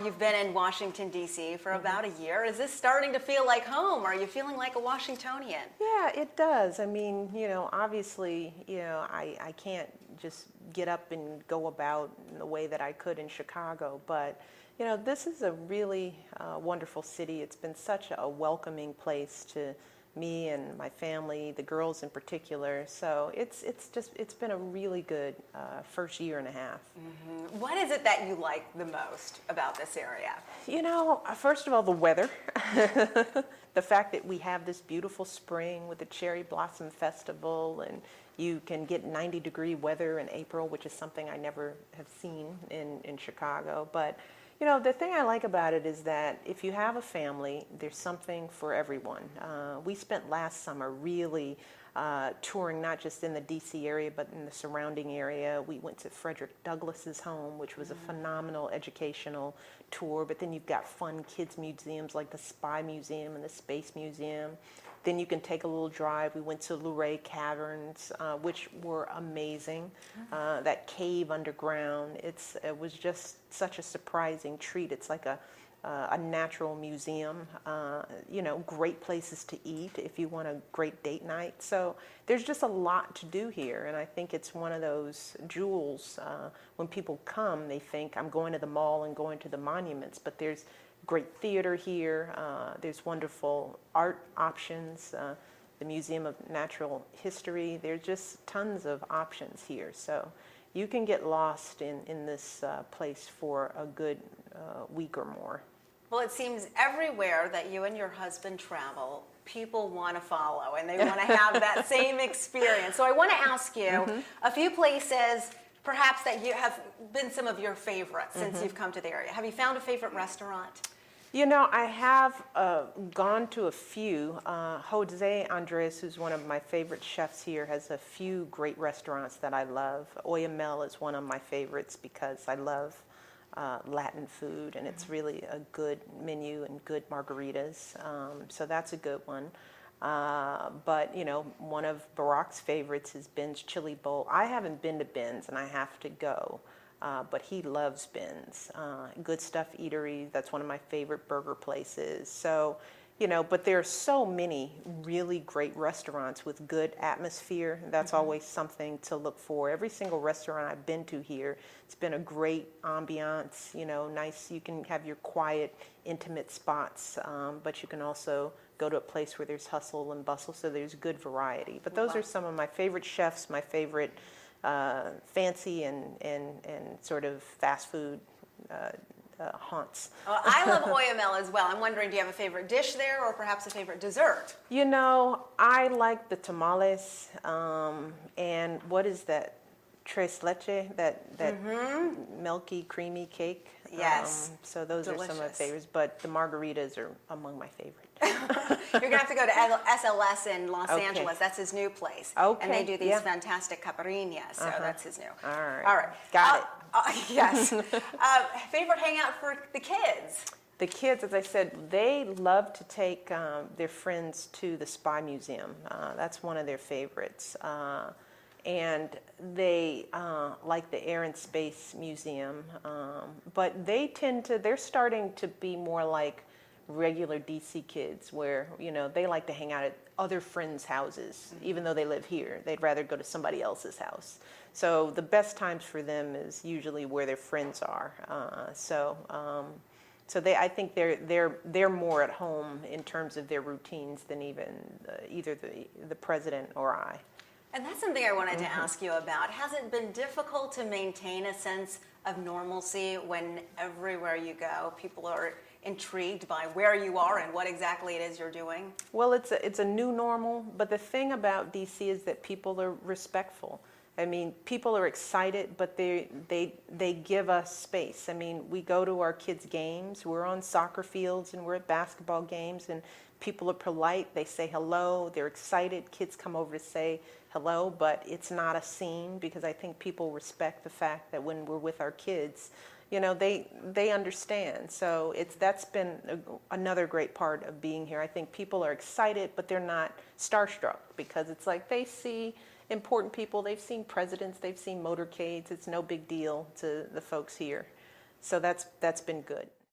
You've been in Washington, D.C. for about a year. Is this starting to feel like home? Are you feeling like a Washingtonian? Yeah, it does. I mean, obviously, I can't just get up and go about in the way that I could in Chicago, but, this is a really wonderful city. It's been such a welcoming place to me and my family, the girls in particular. So it's been a really good first year and a half. Mm-hmm. What is it that you like the most about this area? First of all, the weather. The fact that we have this beautiful spring with the Cherry Blossom Festival, and you can get 90-degree weather in April, which is something I never have seen in Chicago. But the thing I like about it is that if you have a family, there's something for everyone. We spent last summer really touring not just in the D.C. area, but in the surrounding area. We went to Frederick Douglass's home, which was a phenomenal educational tour. But then you've got fun kids museums like the Spy Museum and the Space Museum. Then you can take a little drive. We went to Luray Caverns, which were amazing. That cave underground, it was just such a surprising treat. It's like a natural museum, great places to eat if you want a great date night. So there's just a lot to do here, and I think it's one of those jewels. When people come, they think, I'm going to the mall and going to the monuments, but there's great theater here. There's wonderful art options, the Museum of Natural History. There's just tons of options here. So you can get lost in this place for a good week or more. Well, it seems everywhere that you and your husband travel, people want to follow and they want to have that same experience. So I want to ask you a few places perhaps that you have been some of your favorites since you've come to the area. Have you found a favorite restaurant? I have gone to a few. Jose Andres, who's one of my favorite chefs here, has a few great restaurants that I love. Oyamel is one of my favorites because I love Latin food, and it's really a good menu and good margaritas. So that's a good one. But, one of Barack's favorites is Ben's Chili Bowl. I haven't been to Ben's, and I have to go. But he loves Ben's. Good Stuff Eatery, that's one of my favorite burger places. So, but there are so many really great restaurants with good atmosphere. That's always something to look for. Every single restaurant I've been to here, it's been a great ambiance, nice. You can have your quiet, intimate spots, but you can also go to a place where there's hustle and bustle, so there's good variety. But those are some of my favorite chefs, my favorite fancy and sort of fast food haunts. Well, I love Oyamel as well. I'm wondering, do you have a favorite dish there or perhaps a favorite dessert? I like the tamales, and what is that? Tres leche, that milky, creamy cake. Yes. So those are some of my favorites, but the margaritas are among my favorites. You're going to have to go to SLS in Los Angeles. That's his new place. Okay. And they do these fantastic caipirinhas, so that's his new. All right. All right. Got it. Yes. Favorite hangout for the kids? The kids, as I said, they love to take their friends to the Spy Museum. That's one of their favorites. And they like the Air and Space Museum. But they're starting to be more like regular DC kids where, they like to hang out at other friends' houses. Even though they live here, they'd rather go to somebody else's house. So the best times for them is usually where their friends are. So I think they're more at home in terms of their routines than even either the president or I. And that's something I wanted to ask you about. Has it been difficult to maintain a sense of normalcy when everywhere you go, people are intrigued by where you are and what exactly it is you're doing? Well, it's a new normal, but the thing about DC is that people are respectful. I mean, people are excited, but they give us space. I mean, we go to our kids' games, we're on soccer fields and we're at basketball games, and people are polite, they say hello, they're excited, kids come over to say hello, but it's not a scene because I think people respect the fact that when we're with our kids, they understand. So that's been another great part of being here. I think people are excited, but they're not starstruck because it's like they see important people. They've seen presidents, they've seen motorcades. It's no big deal to the folks here. So that's been good.